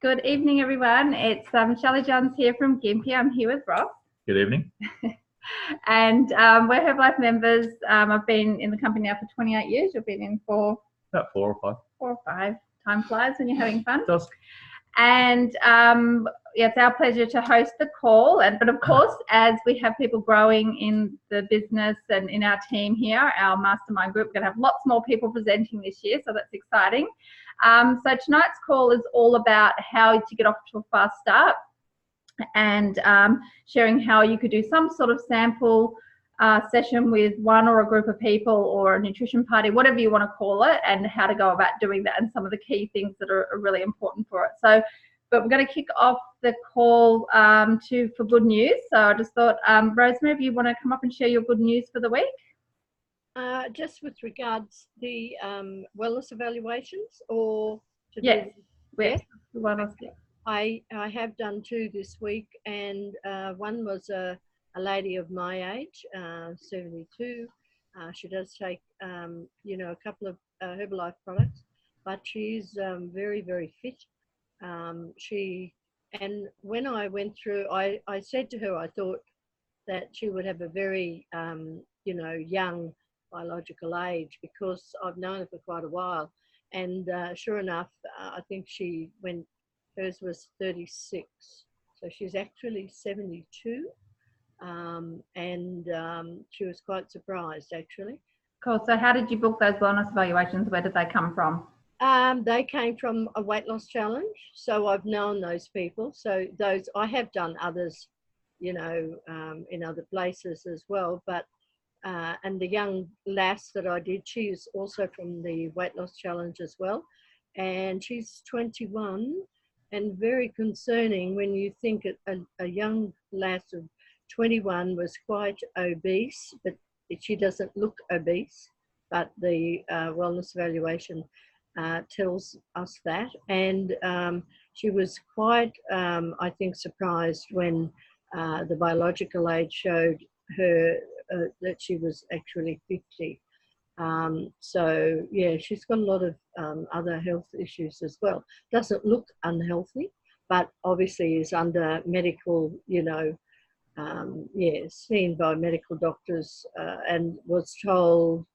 Good evening, everyone. It's Shelley Johns here from Gympie. I'm here with Ross. Good evening. And we're Herbalife members. I've been in the company now for 28 years. You've been in for about 4 or 5. 4 or 5. Time flies when you're having fun. It does. And it's our pleasure to host the call. But of course, as we have people growing in the business and in our team here, our mastermind group, we're going to have lots more people presenting this year, so that's exciting. So tonight's call is all about how to get off to a fast start and sharing how you could do some sort of sample session with one or a group of people or a nutrition party, whatever you want to call it, and how to go about doing that and some of the key things that are really important for it. So, but we're going to kick off the call for good news. So I just thought, Rosemary, if you want to come up and share your good news for the week. Just with regards the wellness evaluations, or to yes, yes? Wellness. I have done 2 this week, and one was a lady of my age, 72. She does take a couple of Herbalife products, but she's very, very fit. And when I went through, I said to her I thought that she would have a very young biological age, because I've known her for quite a while, and sure enough, I think hers was 36, so she's actually 72, and she was quite surprised, actually. Cool. So how did you book those wellness evaluations? Where did they come from? They came from a weight loss challenge, so I've known those people. So those, I have done others, in other places as well, but and the young lass that I did, she is also from the weight loss challenge as well, and she's 21, and very concerning when you think a young lass of 21 was quite obese, but she doesn't look obese, but the wellness evaluation tells us that. And she was quite, I think, surprised when the biological age showed her that she was actually 50. So yeah, she's got a lot of other health issues as well. Doesn't look unhealthy, but obviously is under medical, seen by medical doctors, and was told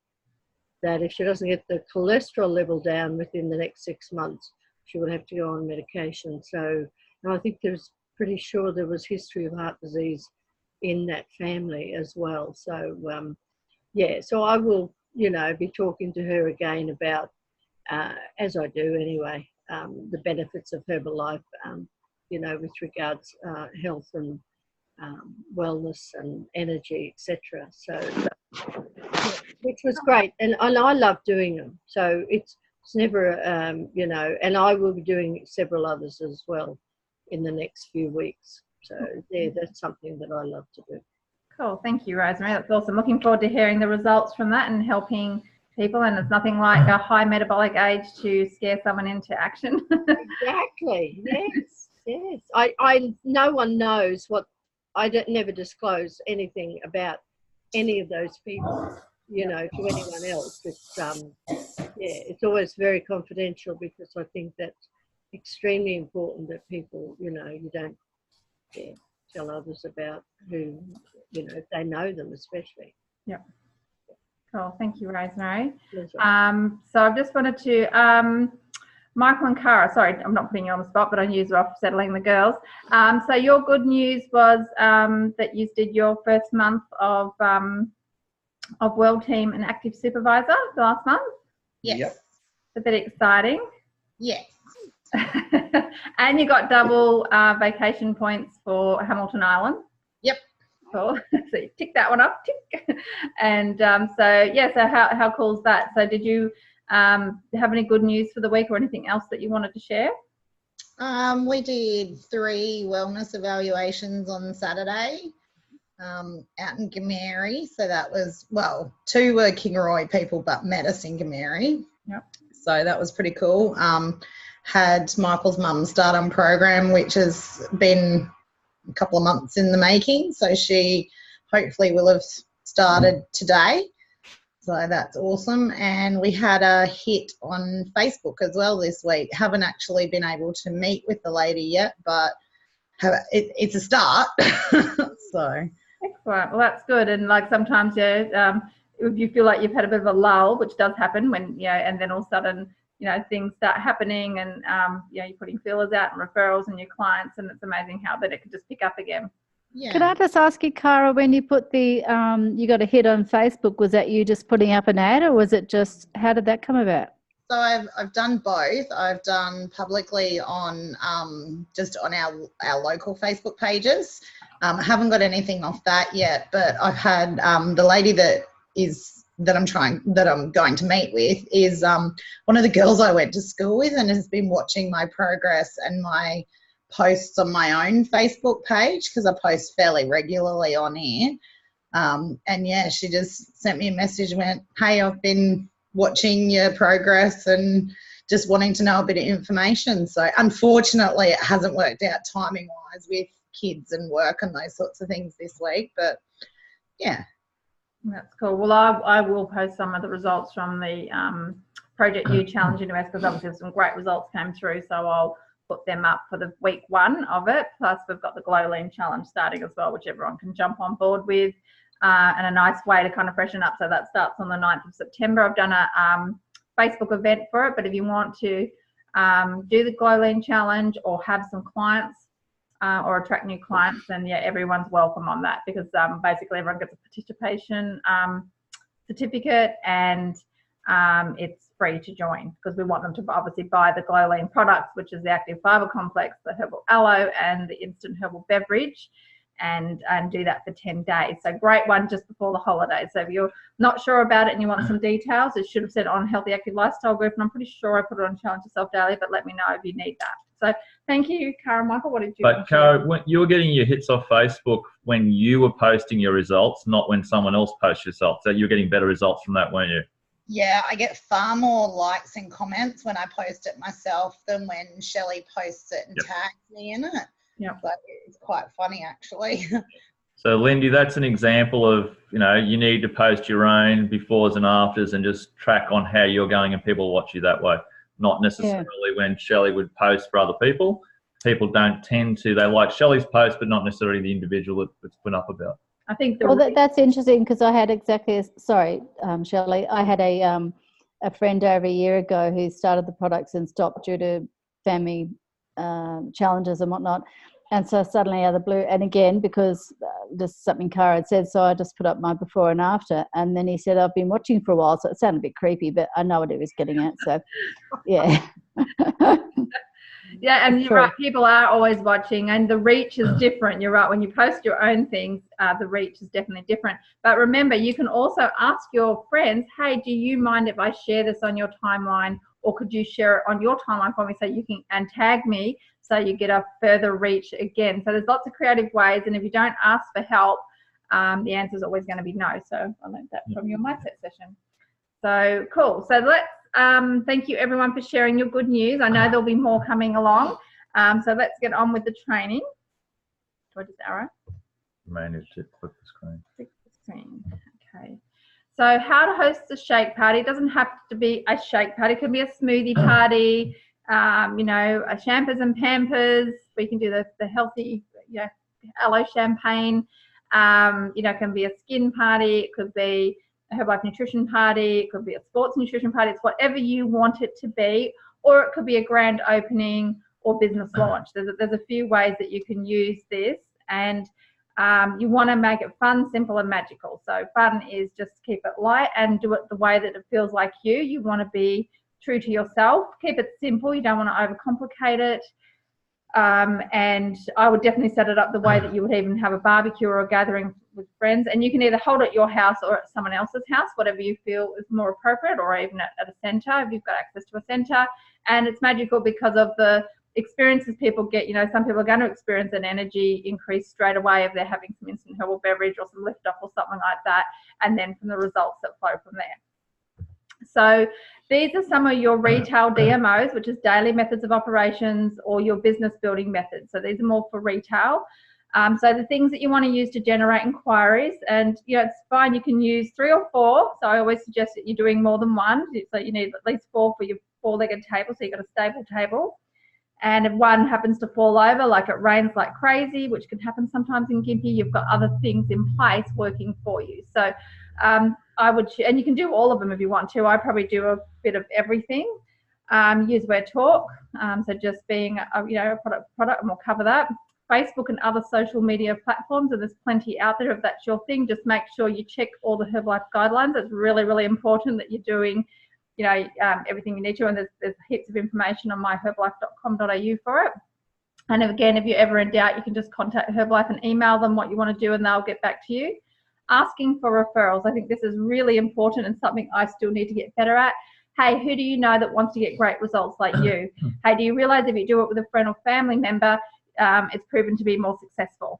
that if she doesn't get the cholesterol level down within the next 6 months, she would have to go on medication. So, and I think pretty sure there was history of heart disease in that family as well. So so I will be talking to her again about, as I do anyway, the benefits of Herbalife, with regards health and wellness and energy, etc. So which was great, and I love doing them, so it's never and I will be doing several others as well in the next few weeks. So that's something that I love to do. Cool. Thank you, Rosemary. That's awesome. Looking forward to hearing the results from that and helping people. And there's nothing like a high metabolic age to scare someone into action. Exactly. Yes. No one knows what. Never disclose anything about any of those people, to anyone else. It's always very confidential, because I think that's extremely important that people, you don't tell others about who, if they know them especially. Yeah. Cool. Thank you, Rosemary. Pleasure. So I've just wanted to, Michael and Cara, sorry, I'm not putting you on the spot, but I knew you were off settling the girls. So your good news was that you did your first month of World Team and Active Supervisor the last month. Yes. Yep. A bit exciting. Yes. And you got double vacation points for Hamilton Island. Yep. Cool. So you tick that one off. Tick. And so how cool is that? So did you have any good news for the week or anything else that you wanted to share? We did 3 wellness evaluations on Saturday out in Gameri. So that was, 2 were Kingaroy people, but met us in Gameri. Yep. So that was pretty cool. Had Michael's mum start on program, which has been a couple of months in the making. So she hopefully will have started today. So that's awesome. And we had a hit on Facebook as well this week. Haven't actually been able to meet with the lady yet, but it's a start. So excellent. Well, that's good. And like sometimes, if you feel like you've had a bit of a lull, which does happen when, and then all of a sudden, things start happening and, you're putting feelers out and referrals and your clients, and it's amazing how that it could just pick up again. yeah. Can I just ask you, Cara, when you put you got a hit on Facebook, was that you just putting up an ad, or was it just, how did that come about? So I've done both. I've done publicly on just on our local Facebook pages. I haven't got anything off that yet, but I've had the lady that I'm going to meet with is one of the girls I went to school with and has been watching my progress and my posts on my own Facebook page, because I post fairly regularly on here. And yeah, she just sent me a message and went, "Hey, I've been watching your progress and just wanting to know a bit of information." So unfortunately it hasn't worked out timing wise with kids and work and those sorts of things this week, but yeah. That's cool. Well, I will post some of the results from the Project U Challenge Universe, because obviously some great results came through, so I'll put them up for the week 1 of it. Plus we've got the Glow Lean Challenge starting as well, which everyone can jump on board with, and a nice way to kind of freshen up. So that starts on the 9th of September. I've done a Facebook event for it, but if you want to do the Glow Lean Challenge or have some clients or attract new clients, then yeah, everyone's welcome on that, because basically everyone gets a participation certificate, and it's free to join, because we want them to obviously buy the Glow Lean products, which is the active fiber complex, the herbal aloe, and the instant herbal beverage, and do that for 10 days. So great one just before the holidays. So if you're not sure about it and you want some details, it should have said on Healthy Active Lifestyle Group, and I'm pretty sure I put it on Challenge Yourself Daily, but let me know if you need that. So thank you, Cara. Michael, what did you But Cara, when you were getting your hits off Facebook when you were posting your results, not when someone else posts your results. So you're getting better results from that, weren't you? Yeah, I get far more likes and comments when I post it myself than when Shelley posts it and tags me in it. Yeah, but it's quite funny actually. So Lindy, that's an example of, you need to post your own befores and afters and just track on how you're going, and people watch you that way. Not necessarily when Shelley would post for other people. People don't tend to, they like Shelley's post, but not necessarily the individual that's put up about. I think that's interesting, because I had Shelley, I had a friend over a year ago who started the products and stopped due to family challenges and whatnot. And so suddenly out of the blue, and again, because this is something Cara had said, so I just put up my before and after. And then he said, "I've been watching for a while," so it sounded a bit creepy, but I know what he was getting at. So, yeah. Yeah, and you're right, people are always watching, and the reach is different. You're right, when you post your own things, the reach is definitely different. But remember, you can also ask your friends, "Hey, do you mind if I share this on your timeline, or could you share it on your timeline for me, so you can, and tag me, so you get a further reach again." So there's lots of creative ways, and if you don't ask for help, the answer is always going to be no. So I learned that from your mindset session. So cool. So let's thank you everyone for sharing your good news. I know there'll be more coming along. So let's get on with the training. Do I just arrow? Managed to click the screen. Click the screen. Okay. So how to host a shake party. It doesn't have to be a shake party. It can be a smoothie party, a Champers and Pampers. We can do the healthy, aloe champagne. It can be a skin party. It could be a Herbalife nutrition party. It could be a sports nutrition party. It's whatever you want it to be, or it could be a grand opening or business launch. There's a few ways that you can use this, and you want to make it fun, simple, and magical. So fun is just keep it light and do it the way that it feels like you. You want to be true to yourself. Keep it simple. You don't want to overcomplicate it. And I would definitely set it up the way that you would even have a barbecue or a gathering with friends. And you can either hold it at your house or at someone else's house, whatever you feel is more appropriate, or even at a centre if you've got access to a centre. And it's magical because of the experiences people get. Some people are going to experience an energy increase straight away if they're having some instant herbal beverage or some lift off or something like that, and then from the results that flow from there. So these are some of your retail DMOs, which is daily methods of operations, or your business building methods. So these are more for retail. So the things that you want to use to generate inquiries, and it's fine, you can use 3 or 4. So I always suggest that you're doing more than one. So you need at least 4 for your 4-legged table, so you've got a stable table. And if one happens to fall over, like it rains like crazy, which can happen sometimes in Gympie, you've got other things in place working for you. So I would, and you can do all of them if you want to. I probably do a bit of everything. Use Where Talk, so just being a product, and we'll cover that. Facebook and other social media platforms, and there's plenty out there if that's your thing. Just make sure you check all the Herbalife guidelines. It's really, really important that you're doing everything you need to, and there's heaps of information on myherbalife.com.au for it. And again, if you're ever in doubt, you can just contact Herbalife and email them what you want to do, and they'll get back to you. Asking for referrals. I think this is really important and something I still need to get better at. Hey, who do you know that wants to get great results like you? Hey, do you realize if you do it with a friend or family member, it's proven to be more successful?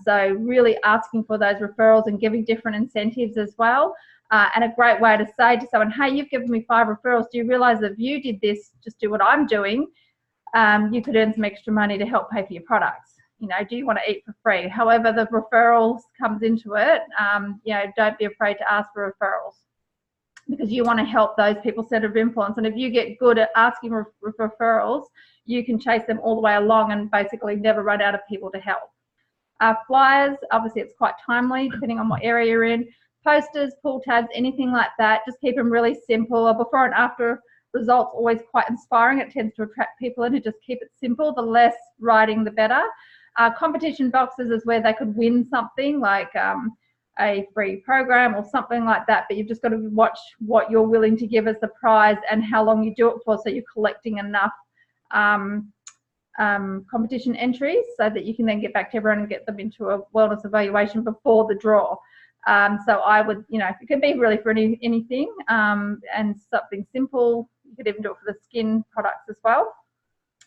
So really asking for those referrals and giving different incentives as well. And a great way to say to someone, hey, you've given me 5 referrals. Do you realize if you did this, just do what I'm doing, you could earn some extra money to help pay for your products? Do you want to eat for free? However the referrals comes into it, don't be afraid to ask for referrals, because you want to help those people center of influence. And if you get good at asking referrals, you can chase them all the way along and basically never run out of people to help. Flyers, obviously it's quite timely depending on what area you're in. Posters, pull tabs, anything like that, just keep them really simple. Before and after results always quite inspiring. It tends to attract people in, and just keep it simple. The less writing, the better. Competition boxes is where they could win something like a free program or something like that, but you've just got to watch what you're willing to give as the prize and how long you do it for, so you're collecting enough competition entries so that you can then get back to everyone and get them into a wellness evaluation before the draw. So I would, it could be really for anything, and something simple. You could even do it for the skin products as well.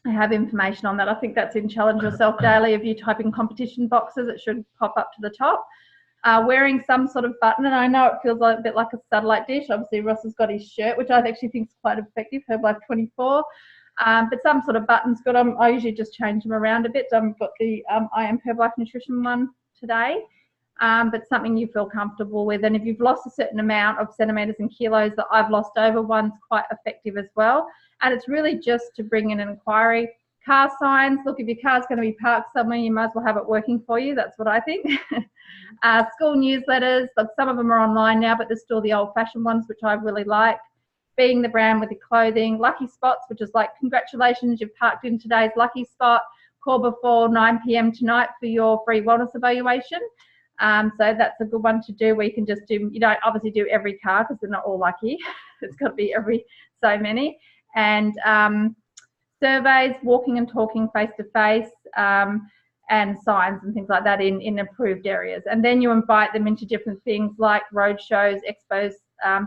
I have information on that. I think that's in Challenge Yourself Daily. If you type in competition boxes, it should pop up to the top. Wearing some sort of button, and I know it feels a bit like a satellite dish. Obviously, Ross has got his shirt, which I actually think is quite effective, Herbalife 24. But some sort of button's good. I usually just change them around a bit. I've got the I Am Herbalife Nutrition one today, but something you feel comfortable with. And if you've lost a certain amount of centimetres and kilos that I've lost over, one's quite effective as well. And it's really just to bring in an inquiry. Car signs, look, if your car's going to be parked somewhere, you might as well have it working for you. That's what I think. School newsletters, look, some of them are online now, but there's still the old-fashioned ones, which I really like. Being the brand with your clothing. Lucky spots, which is like, congratulations, you've parked in today's lucky spot. Call before 9 p.m. tonight for your free wellness evaluation. So that's a good one to do, where you can just do, you don't obviously do every car because they're not all lucky. It's got to be every so many. And surveys, walking and talking face-to-face, and signs and things like that in approved areas. And then you invite them into different things like road shows, expos,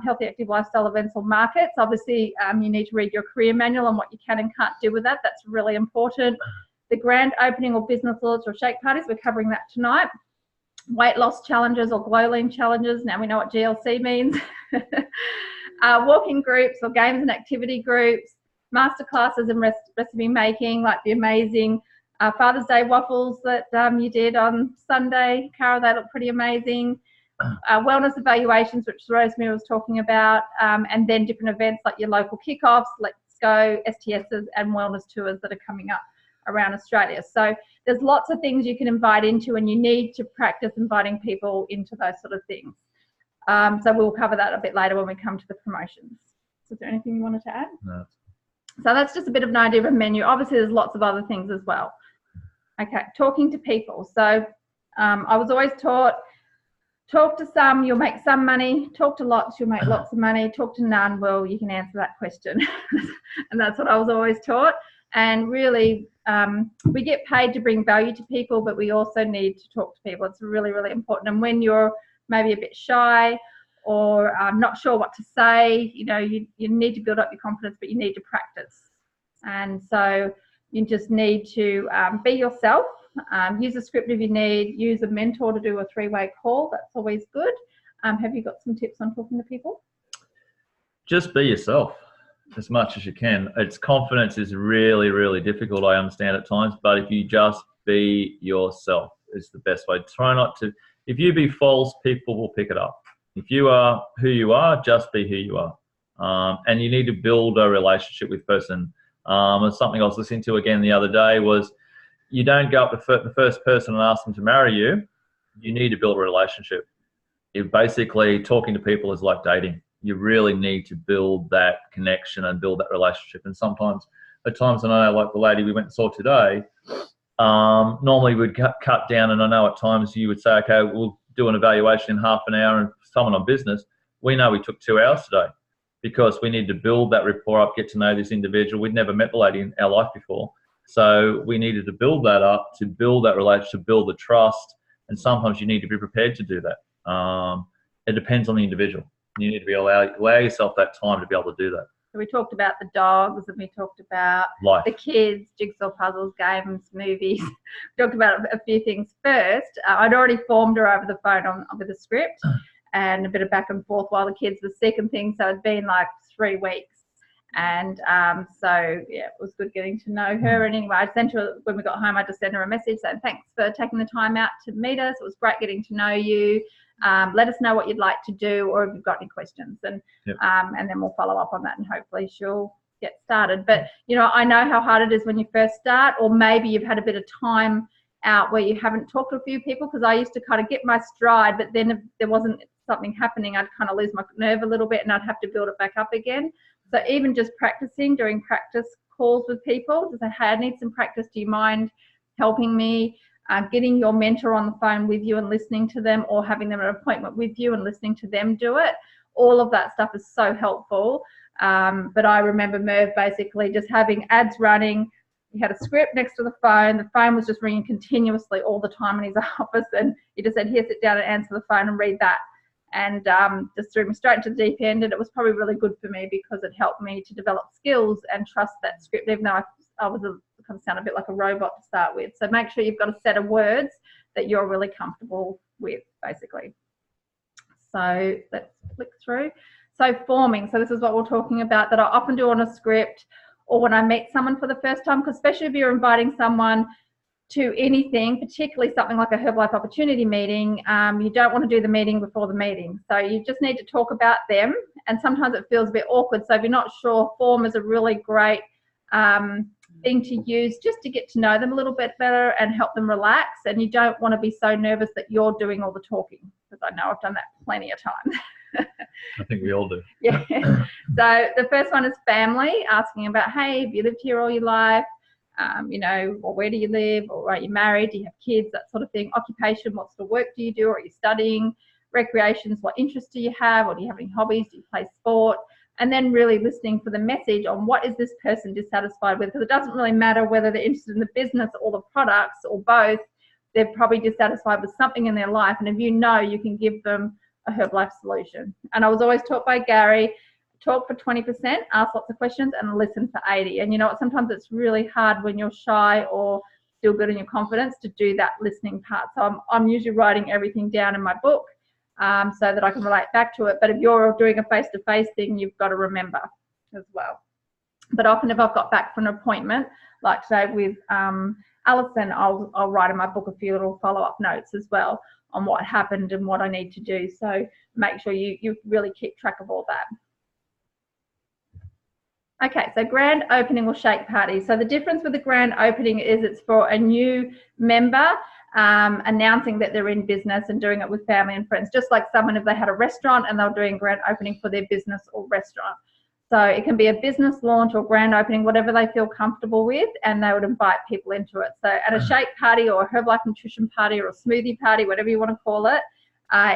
healthy active lifestyle events or markets. Obviously, you need to read your career manual on what you can and can't do with that. That's really important. The grand opening or business launch or shake parties, we're covering that tonight. Weight loss challenges or glow lean challenges. Now we know what GLC means. Walking groups or games and activity groups. Masterclasses in recipe making, like the amazing Father's Day waffles that you did on Sunday. Cara, they look pretty amazing. Wellness evaluations, which Rosemary was talking about, and then different events like your local kickoffs, Let's Go, STSs, and wellness tours that are coming up around Australia. So there's lots of things you can invite into, and you need to practice inviting people into those sort of things. So we'll cover that a bit later when we come to the promotions. So is there anything you wanted to add? No. So that's just a bit of an idea of a menu. Obviously, there's lots of other things as well. Okay, talking to people. So I was always taught, talk to some, you'll make some money. Talk to lots, you'll make lots of money. Talk to none, well, you can answer that question. And that's what I was always taught. And really, we get paid to bring value to people, but we also need to talk to people. It's really, really important. And when you're maybe a bit shy or not sure what to say, you need to build up your confidence, but you need to practice. And so you just need to be yourself, use a script if you need, use a mentor to do a 3-way call. That's always good. Have you got some tips on talking to people? Just be yourself as much as you can. It's confidence is really, really difficult, I understand at times, but if you just be yourself, is the best way. Try not to. If you be false, people will pick it up. If you are who you are, just be who you are. And you need to build a relationship with person. And something I was listening to again the other day was, you don't go up to the first person and ask them to marry you. You need to build a relationship. Basically, talking to people is like dating. You really need to build that connection and build that relationship. And sometimes, at times, I know, like the lady we went and saw today, normally we'd cut down, and I know at times you would say, okay, we'll do an evaluation in half an hour, and someone on business, we know we took 2 hours today because we need to build that rapport up, get to know this individual. We'd never met the lady in our life before. So we needed to build that up, to build that relationship, build the trust, and sometimes you need to be prepared to do that. It depends on the individual. You need to be allow yourself that time to be able to do that. So we talked about the dogs, and we talked about Life. the kids, jigsaw puzzles, games, movies. We talked about a few things first. I'd already formed her over the phone with a script and a bit of back and forth while the kids were sick and things. So it'd been like 3 weeks. And so, yeah, it was good getting to know her. And anyway, I sent her, when we got home, I just sent her a message saying, thanks for taking the time out to meet us. It was great getting to know you. Let us know what you'd like to do, or if you've got any questions. And and then we'll follow up on that, and hopefully she'll get started. But, you know, I know how hard it is when you first start, or maybe you've had a bit of time out where you haven't talked to a few people, because I used to kind of get my stride, but then if there wasn't something happening, I'd kind of lose my nerve a little bit and I'd have to build it back up again. So even just practicing, doing practice calls with people to say, hey, I need some practice. Do you mind helping me? Getting your mentor on the phone with you and listening to them, or having them at an appointment with you and listening to them do it. All of that stuff is so helpful. But I remember Merv basically just having ads running. He had a script next to the phone. The phone was just ringing continuously all the time in his office. And he just said, here, sit down and answer the phone and read that. And just threw me straight into the deep end. And it was probably really good for me because it helped me to develop skills and trust that script, even though I was kind of sound a bit like a robot to start with. So make sure you've got a set of words that you're really comfortable with, basically. So let's flick through. So forming. So this is what we're talking about, that I often do on a script, or when I meet someone for the first time, because especially if you're inviting someone to anything, particularly something like a Herbalife opportunity meeting, you don't want to do the meeting before the meeting. So you just need to talk about them, and sometimes it feels a bit awkward. So if you're not sure, form is a really great thing to use just to get to know them a little bit better and help them relax. And you don't want to be so nervous that you're doing all the talking, because I know I've done that plenty of times. I think we all do. Yeah. So the first one is family, asking about, hey, have you lived here all your life? You know, or where do you live? Or are you married? Do you have kids? That sort of thing. Occupation, what sort of work do you do? Or are you studying? Recreations, what interests do you have? Or do you have any hobbies? Do you play sport? And then really listening for the message on what is this person dissatisfied with, because it doesn't really matter whether they're interested in the business or the products or both. They're probably dissatisfied with something in their life, and if you know, you can give them a Herbalife solution. And I was always taught by Gary, talk for 20%, ask lots of questions, and listen for 80%. And you know what, sometimes it's really hard when you're shy or still building your confidence to do that listening part. So I'm usually writing everything down in my book, so that I can relate back to it. But if you're doing a face-to-face thing, you've got to remember as well. But often if I've got back from an appointment, like today with Alison, I'll write in my book a few little follow-up notes as well on what happened and what I need to do. So make sure you really keep track of all that. Okay, so grand opening or shake party. So the difference with the grand opening is it's for a new member, announcing that they're in business and doing it with family and friends, just like someone if they had a restaurant and they're doing grand opening for their business or restaurant. So it can be a business launch or grand opening, whatever they feel comfortable with, and they would invite people into it. So at a shake party or a Herbalife nutrition party or a smoothie party, whatever you want to call it,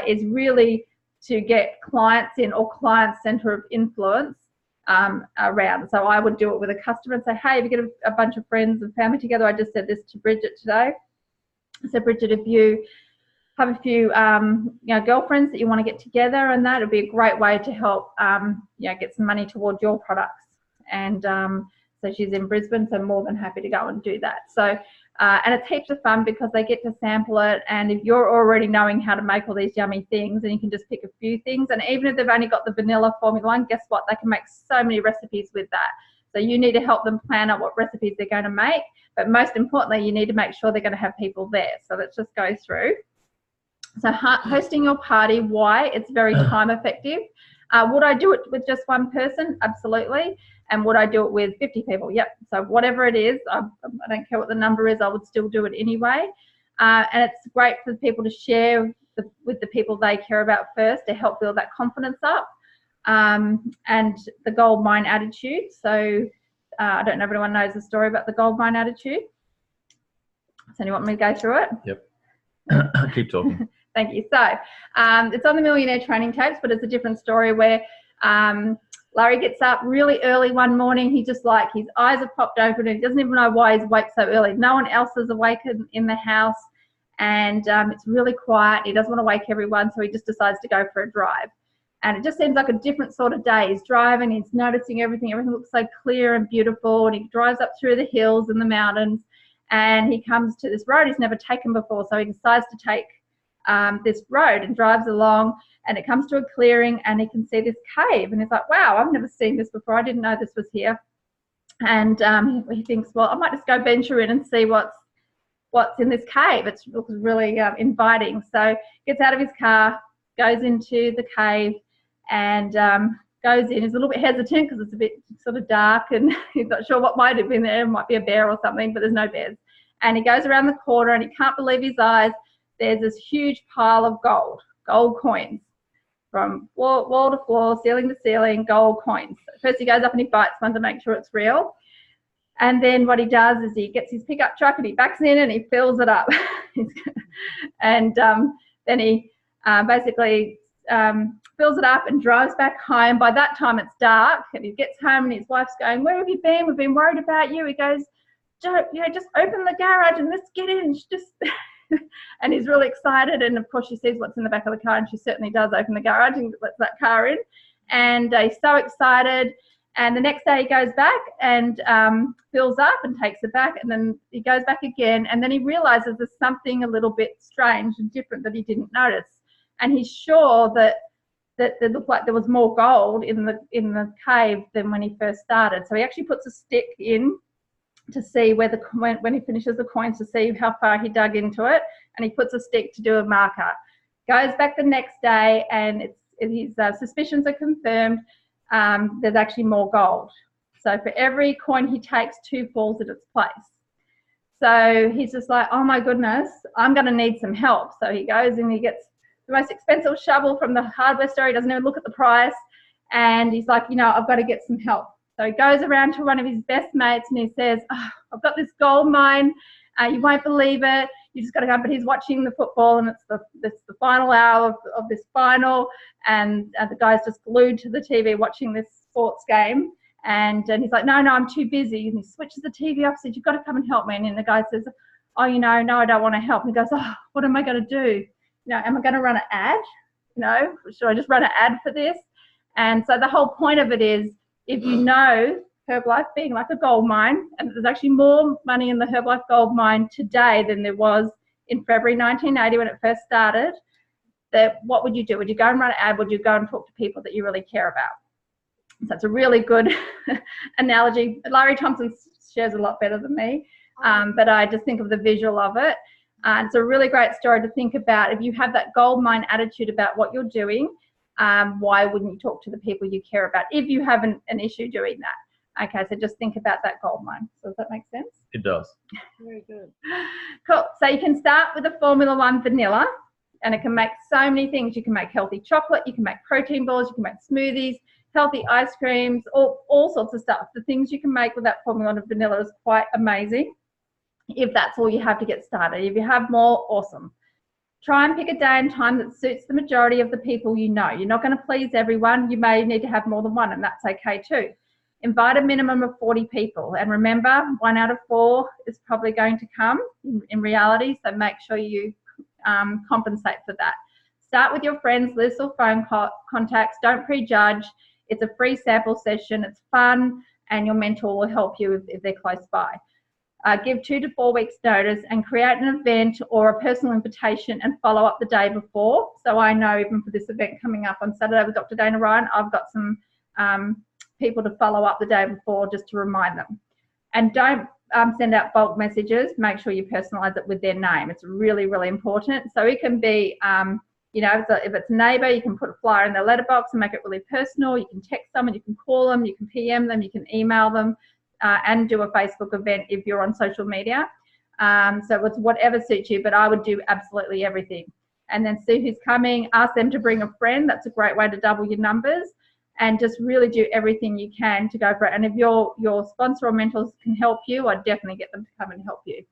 is really to get clients in, or client center of influence around. So I would do it with a customer and say, hey, if you get a bunch of friends and family together, I just said this to Bridget today. So Bridget, if you have a few you know, girlfriends that you want to get together, and that would be a great way to help you know, get some money towards your products. And so she's in Brisbane, so more than happy to go and do that. So and it's heaps of fun because they get to sample it, and if you're already knowing how to make all these yummy things, and you can just pick a few things, and even if they've only got the vanilla Formula 1, guess what, they can make so many recipes with that. So you need to help them plan out what recipes they're going to make. But most importantly, you need to make sure they're going to have people there. So let's just go through. So hosting your party, why? It's very time effective. Would I do it with just one person? Absolutely. And would I do it with 50 people? Yep. So whatever it is, I don't care what the number is, I would still do it anyway. And it's great for people to share with the people they care about first to help build that confidence up. And the gold mine attitude. So I don't know if everyone knows the story about the gold mine attitude. So you want me to go through it? Yep. Keep talking. Thank you. So it's on the Millionaire Training Tapes, but it's a different story where Larry gets up really early one morning. He just like, his eyes are popped open and he doesn't even know why he's awake so early. No one else is awake in the house, and it's really quiet. He doesn't want to wake everyone, so he just decides to go for a drive. And it just seems like a different sort of day. He's driving, he's noticing everything. Everything looks so clear and beautiful, and he drives up through the hills and the mountains, and he comes to this road he's never taken before. So he decides to take this road and drives along, and it comes to a clearing and he can see this cave, and he's like, wow, I've never seen this before. I didn't know this was here. And he thinks, well, I might just go venture in and see what's in this cave. It looks really inviting. So gets out of his car, goes into the cave, and goes in. He's a little bit hesitant because it's a bit sort of dark and he's not sure what might have been there. It might be a bear or something, but there's no bears. And he goes around the corner and he can't believe his eyes. There's this huge pile of gold coins, from wall to floor, ceiling to ceiling, gold coins. First he goes up and he bites one to make sure it's real. And then what he does is he gets his pickup truck and he backs in and he fills it up. And then he basically fills it up and drives back home. By that time it's dark, and he gets home and his wife's going, where have you been? We've been worried about you. He goes, just open the garage and let's get in. And he's really excited, and of course she sees what's in the back of the car, and she certainly does open the garage and lets that car in, and he's so excited. And the next day he goes back and fills up and takes it back, and then he goes back again, and then he realizes there's something a little bit strange and different that he didn't notice, and he's sure that it looked like there was more gold in the cave than when he first started. So he actually puts a stick in to see where when he finishes the coins, to see how far he dug into it, and he puts a stick to do a marker. Goes back the next day, and his suspicions are confirmed. There's actually more gold. So for every coin he takes, 2 falls in its place. So he's just like, oh my goodness, I'm going to need some help. So he goes and he gets the most expensive shovel from the hardware store. He doesn't even look at the price, and he's like, I've got to get some help. So he goes around to one of his best mates and he says, I've got this gold mine. You won't believe it. You just got to go. But he's watching the football, and it's the final hour of this final, and the guy's just glued to the TV watching this sports game. And he's like, no, I'm too busy. And he switches the TV off, says, you've got to come and help me. And then the guy says, no, I don't want to help. And he goes, what am I going to do? Am I going to run an ad? Should I just run an ad for this? And so the whole point of it is, if you know Herbalife being like a gold mine, and there's actually more money in the Herbalife gold mine today than there was in February 1980 when it first started, what would you do? Would you go and run an ad? Would you go and talk to people that you really care about? So it's a really good analogy. Larry Thompson shares a lot better than me, but I just think of the visual of it. It's a really great story to think about. If you have that gold mine attitude about what you're doing, why wouldn't you talk to the people you care about if you have an issue doing that? Okay, so just think about that gold mine. So does that make sense? It does. Very good. Cool. So you can start with a Formula 1 vanilla, and it can make so many things. You can make healthy chocolate, you can make protein balls, you can make smoothies, healthy ice creams, all sorts of stuff. The things you can make with that Formula 1 vanilla is quite amazing if that's all you have to get started. If you have more, awesome. Try and pick a day and time that suits the majority of the people you know. You're not going to please everyone. You may need to have more than one, and that's okay too. Invite a minimum of 40 people. And remember, 1 out of 4 is probably going to come in reality, so make sure you compensate for that. Start with your friends, list or phone contacts. Don't prejudge. It's a free sample session. It's fun, and your mentor will help you if they're close by. Give 2 to 4 weeks notice and create an event or a personal invitation and follow up the day before. So I know even for this event coming up on Saturday with Dr. Dana Ryan, I've got some people to follow up the day before just to remind them. And don't send out bulk messages. Make sure you personalize it with their name. It's really, really important. So it can be, you know, if it's a neighbor, you can put a flyer in their letterbox and make it really personal. You can text someone, you can call them, you can PM them, you can email them, and do a Facebook event if you're on social media. So it's whatever suits you, but I would do absolutely everything. And then see who's coming, ask them to bring a friend. That's a great way to double your numbers, and just really do everything you can to go for it. And if your sponsor or mentors can help you, I'd definitely get them to come and help you.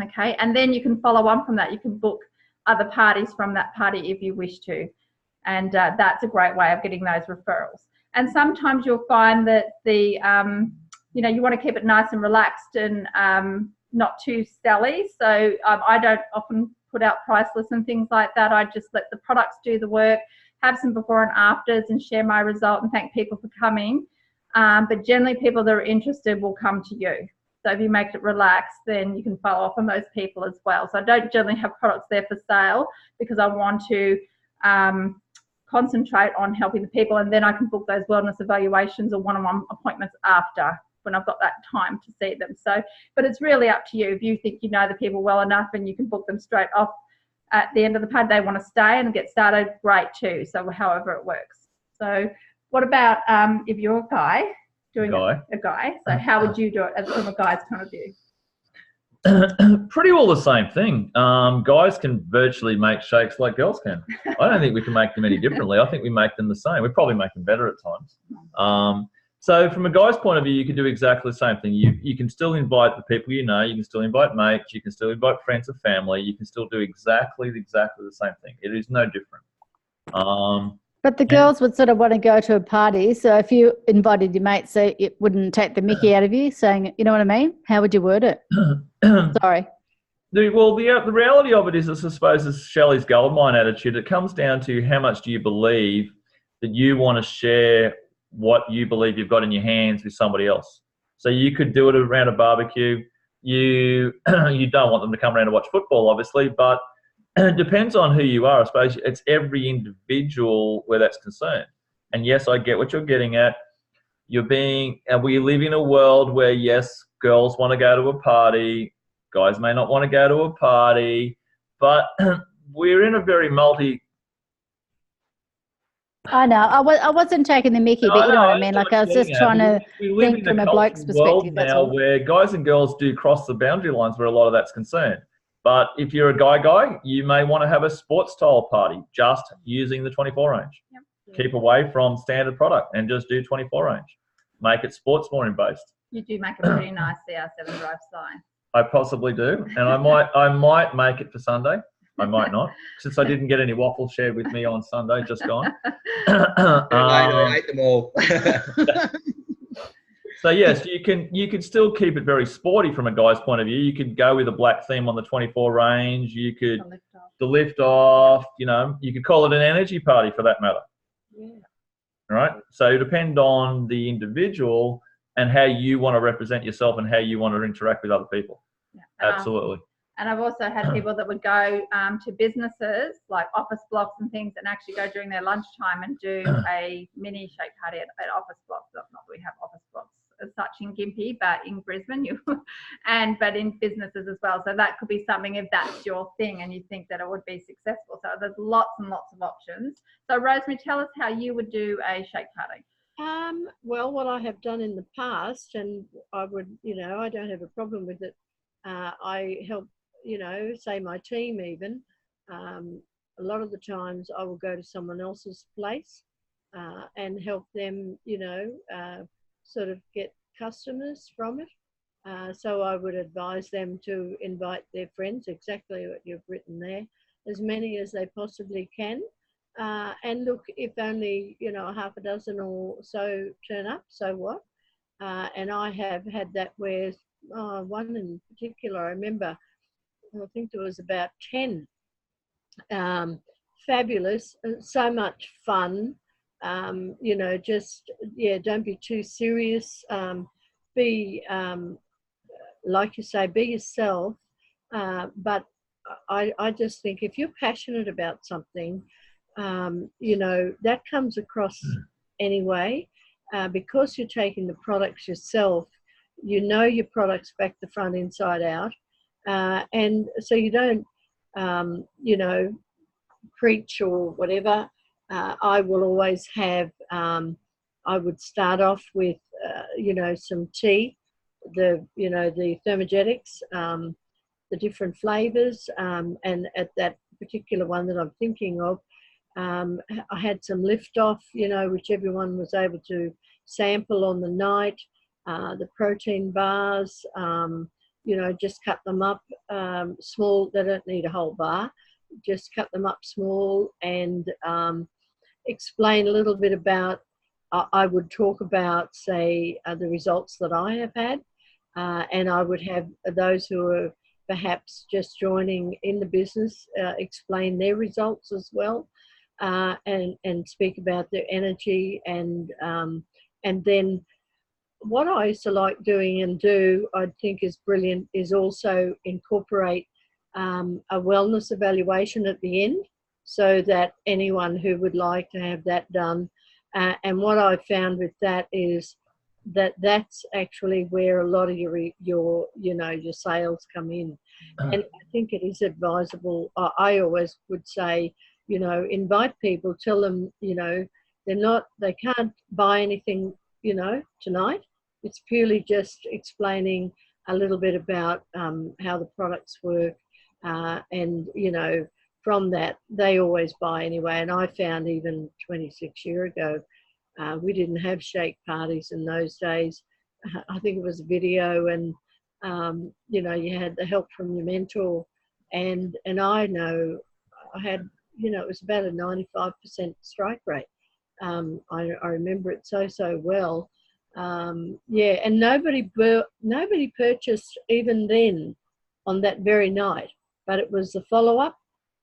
Okay, and then you can follow on from that. You can book other parties from that party if you wish to. And that's a great way of getting those referrals. And sometimes you'll find that the, you know, you want to keep it nice and relaxed and not too selly. So I don't often put out price lists and things like that. I just let the products do the work, have some before and afters, and share my result and thank people for coming. But generally people that are interested will come to you. So if you make it relaxed, then you can follow up on those people as well. So I don't generally have products there for sale because I want to concentrate on helping the people, and then I can book those wellness evaluations or one-on-one appointments after, when I've got that time to see them. So, but it's really up to you. If you think you know the people well enough and you can book them straight off at the end of the pad, they want to stay and get started, great too. So however it works. So what about if you're a guy doing a guy? So how would you do it from a guy's point of view? Pretty all the same thing. Guys can virtually make shakes like girls can. I don't think we can make them any differently. I think we make them the same. We probably make them better at times. So from a guy's point of view, you can do exactly the same thing. You can still invite the people you know. You can still invite mates. You can still invite friends or family. You can still do exactly the same thing. It is no different. But the girls would sort of want to go to a party. So if you invited your mates, so it wouldn't take the mickey out of you, saying, you know what I mean? How would you word it? Sorry. The reality of it is, I suppose, is Shelley's goldmine attitude. It comes down to how much do you believe that you want to share what you believe you've got in your hands with somebody else. So you could do it around a barbecue. You don't want them to come around to watch football, obviously, but it depends on who you are. I suppose it's every individual where that's concerned. And yes, I get what you're getting at. We live in a world where, yes, girls want to go to a party, guys may not want to go to a party, but we're in a very I know. I wasn't taking the mickey, but you know what I mean. Like I was just trying to think from a bloke's perspective. That's all. Where guys and girls do cross the boundary lines where a lot of that's concerned. But if you're a guy, you may want to have a sports style party just using the 24 range. Yep. Keep away from standard product and just do 24 range. Make it sports mooring based. You do make a pretty nice CR7 drive sign. I possibly do, and I might make it for Sunday. I might not, since I didn't get any waffles shared with me on Sunday, just gone. I ate them all. So yes, you can still keep it very sporty from a guy's point of view. You could go with a black theme on the 24 range. You could the lift off. You know, you could call it an energy party for that matter. Yeah. All right. So it depends on the individual and how you want to represent yourself and how you want to interact with other people. Yeah. Absolutely. And I've also had people that would go to businesses like office blocks and things and actually go during their lunchtime and do a mini shake party at office blocks. Not that we have office blocks as such in Gympie, but in Brisbane, but in businesses as well. So that could be something if that's your thing and you think that it would be successful. So there's lots and lots of options. So Rosemary, tell us how you would do a shake party. Well, what I have done in the past, and I would, I don't have a problem with it. I help, say my team even. A lot of the times I will go to someone else's place and help them, sort of get customers from it. So I would advise them to invite their friends, exactly what you've written there, as many as they possibly can. And look, if only, half a dozen or so turn up, so what? And I have had that where one in particular, I remember, I think there was about 10. Fabulous, so much fun. Just, don't be too serious. Be, like you say, be yourself. But I just think if you're passionate about something, that comes across anyway. because you're taking the products yourself, you know your products back to front, inside out. And so you don't, you know, preach or whatever. I will always have, I would start off with, you know, some tea, the thermogenics, the different flavors. And at that particular one that I'm thinking of, I had some Liftoff, you know, which everyone was able to sample on the night, the protein bars, you know, just cut them up small. They don't need a whole bar. Just cut them up small and explain a little bit about, I would talk about, say, the results that I have had, and I would have those who are perhaps just joining in the business explain their results as well, and speak about their energy, and then what I used to like doing and do, I think is brilliant, is also incorporate a wellness evaluation at the end, so that anyone who would like to have that done. And what I found with that is that that's actually where a lot of your sales come in. And I think it is advisable. I always would say, you know, invite people, tell them, you know, they can't buy anything, you know, tonight. It's purely just explaining a little bit about how the products work, and, you know, from that, they always buy anyway. And I found even 26 years ago, we didn't have shake parties in those days. I think it was video, and, you know, you had the help from your mentor. And I know I had, you know, it was about a 95% strike rate. I remember it so well. Yeah, and nobody purchased even then on that very night, but it was the follow-up.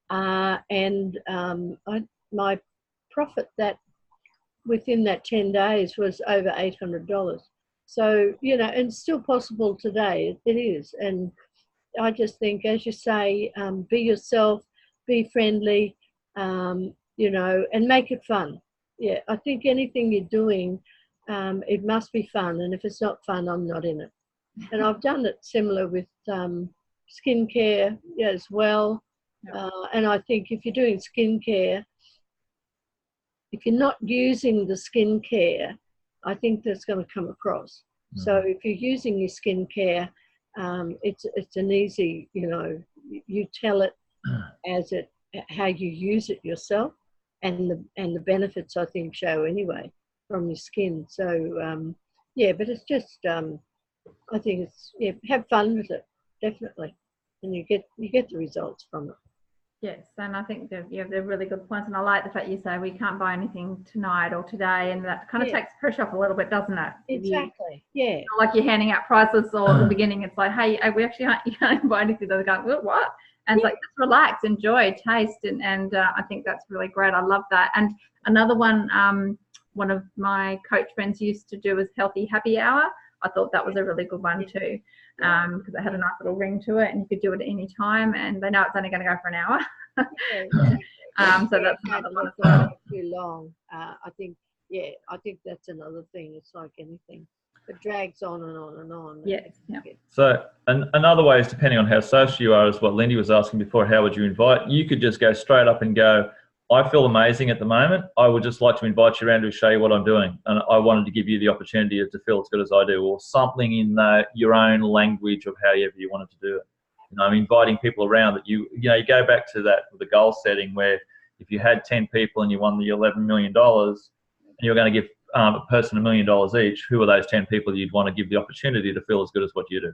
And my profit that within that 10 days was over $800. So, you know, and it's still possible today. It is. And I just think, as you say, be yourself, be friendly, you know, and make it fun. Yeah, I think anything you're doing, it must be fun. And if it's not fun, I'm not in it. And I've done it similar with skincare as well. And I think if you're doing skincare, if you're not using the skincare, I think that's going to come across. Mm-hmm. So if you're using your skincare, it's an easy, you know, you tell it as it, how you use it yourself, and the benefits, I think, show anyway from your skin. So yeah, but it's just I think it's, yeah, have fun with it, definitely, and you get the results from it. Yes, and I think they're really good points, and I like the fact you say we can't buy anything tonight or today, and that kind of takes pressure off a little bit, doesn't it? Exactly. Yeah. Like you're handing out prices, or at the beginning it's like, hey, we actually you can't buy anything. They're going, what? And it's like, just relax, enjoy, taste, and I think that's really great. I love that. And another one, one of my coach friends used to do was Healthy Happy Hour. I thought that was a really good one too, because it had a nice little ring to it, and you could do it at any time, and they know it's only going to go for an hour. So that's another one as well. Too long. I think that's another thing. It's like anything. It drags on and on and on. Yes. Yeah. So another way is, depending on how social you are, is what Lindy was asking before, how would you invite? You could just go straight up and go, I feel amazing at the moment. I would just like to invite you around to show you what I'm doing. And I wanted to give you the opportunity to feel as good as I do, or something in your own language of however you wanted to do it. You know, I'm inviting people around that you go back to that with the goal setting, where if you had 10 people and you won the $11 million and you're going to give a person $1 million each, who are those 10 people you'd want to give the opportunity to feel as good as what you do?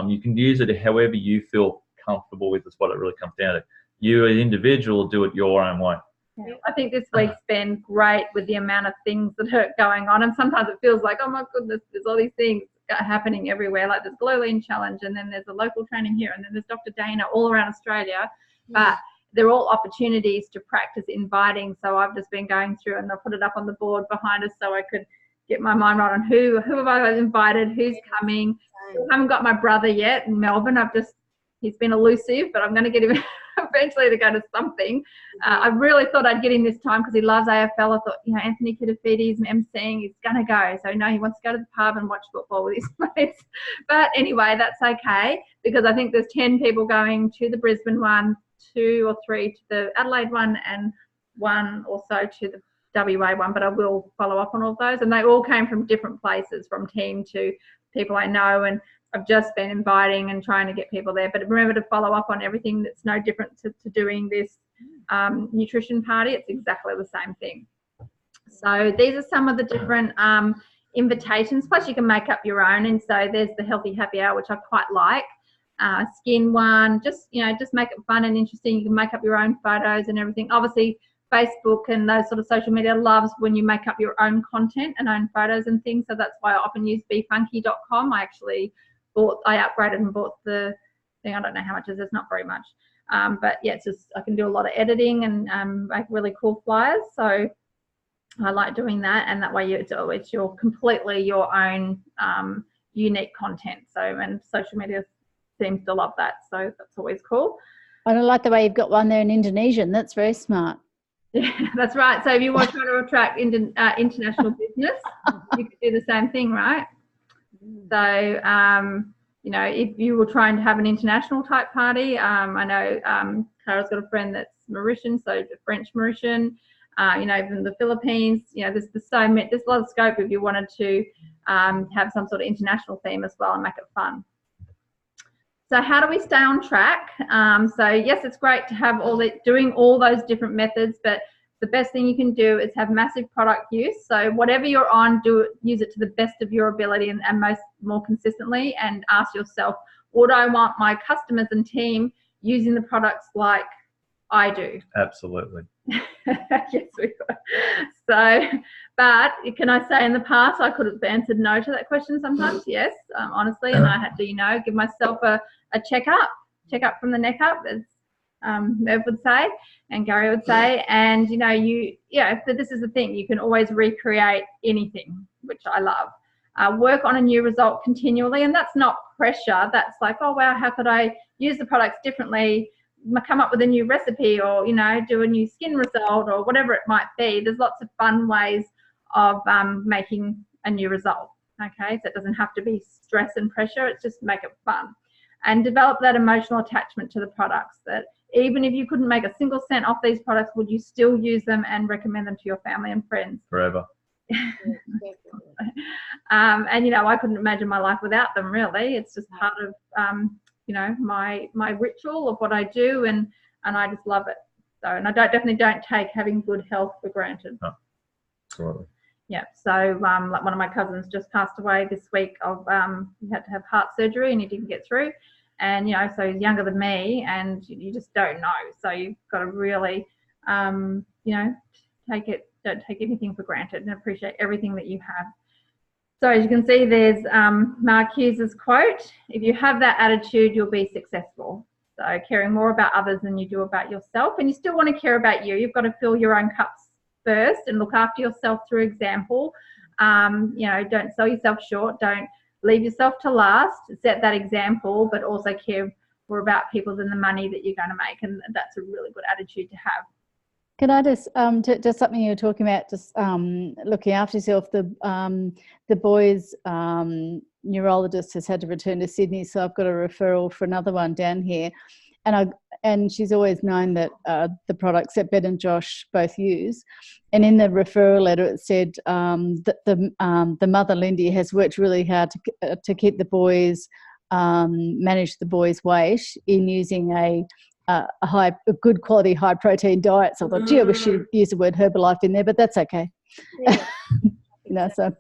You can use it however you feel comfortable with, is what it really comes down to. You as an individual do it your own way. Yeah. I think this week's been great with the amount of things that are going on, and sometimes it feels like, oh my goodness, there's all these things happening everywhere. Like there's Glow Lean Challenge, and then there's a local training here, and then there's Dr. Dana all around Australia. But they're all opportunities to practice inviting. So I've just been going through, and I put it up on the board behind us so I could get my mind right on who have I invited, who's coming. I haven't got my brother yet in Melbourne. I've just He's been elusive, but I'm going to get him eventually to go to something. I really thought I'd get him this time because he loves AFL. I thought, you know, Anthony Kitafides and emceeing, he's going to go. So no, he wants to go to the pub and watch football with his mates. But anyway, that's okay because I think there's 10 people going to the Brisbane one, 2 or 3 to the Adelaide one, and 1 or so to the WA one. But I will follow up on all those. And they all came from different places, from team to people I know, and I've just been inviting and trying to get people there. But remember to follow up on everything. That's no different to doing this nutrition party. It's exactly the same thing. So these are some of the different invitations. Plus you can make up your own. And so there's the healthy happy hour, which I quite like. Skin one, just, you know, just make it fun and interesting. You can make up your own photos and everything. Obviously Facebook and those sort of social media loves when you make up your own content and own photos and things. So that's why I often use befunky.com. I upgraded and bought the thing. I don't know how much it is. It's not very much. But yeah, it's just, I can do a lot of editing and make really cool flyers. So I like doing that. And that way it's your completely your own unique content. So, and social media seems to love that. So that's always cool. I don't like the way you've got one there in Indonesian. That's very smart. Yeah, that's right. So if you want to attract international business, you could do the same thing, right? So, you know, if you were trying to have an international type party, I know Clara's got a friend that's Mauritian, so French Mauritian, you know, even the Philippines, you know, there's a lot of scope if you wanted to have some sort of international theme as well and make it fun. So how do we stay on track? So yes, it's great to have doing all those different methods, but the best thing you can do is have massive product use. So whatever you're on, use it to the best of your ability and more consistently, and ask yourself, would I want my customers and team using the products like I do? Absolutely. Yes, we would. So, but can I say in the past I could have answered no to that question sometimes? Yes, honestly, and I had to, you know, give myself a check up from the neck up, as Merv would say and Gary would say. And you know, but this is the thing, you can always recreate anything, which I love. Work on a new result continually, and that's not pressure. That's like, oh wow, how could I use the products differently? Come up with a new recipe, or you know, do a new skin result, or whatever it might be. There's lots of fun ways of making a new result. Okay, so it doesn't have to be stress and pressure. It's just make it fun, and develop that emotional attachment to the products. That even if you couldn't make a single cent off these products, would you still use them and recommend them to your family and friends? Forever. And you know, I couldn't imagine my life without them. Really, it's just part of you know, my ritual of what I do, and I just love it. So, and I definitely don't take having good health for granted. Oh, absolutely. Yeah. So, like one of my cousins just passed away this week. He had to have heart surgery and he didn't get through. And you know, so he's younger than me, and you just don't know. So you've got to really, you know, don't take anything for granted, and appreciate everything that you have. So as you can see, there's Mark Hughes' quote: if you have that attitude, you'll be successful. So caring more about others than you do about yourself, and you still want to care about you. You've got to fill your own cups first and look after yourself through example. You know, don't sell yourself short. Don't leave yourself to last. Set that example, but also care more about people than the money that you're going to make. And that's a really good attitude to have. Can I just something you were talking about, just looking after yourself. The boys' neurologist has had to return to Sydney, so I've got a referral for another one down here, and she's always known that the products that Ben and Josh both use. And in the referral letter, it said that the mother Lindy has worked really hard to keep the boys manage the boys' weight in using a good quality, high protein diet. So I thought, gee, I wish she'd use the word Herbalife in there, but that's okay. Yeah. You know, so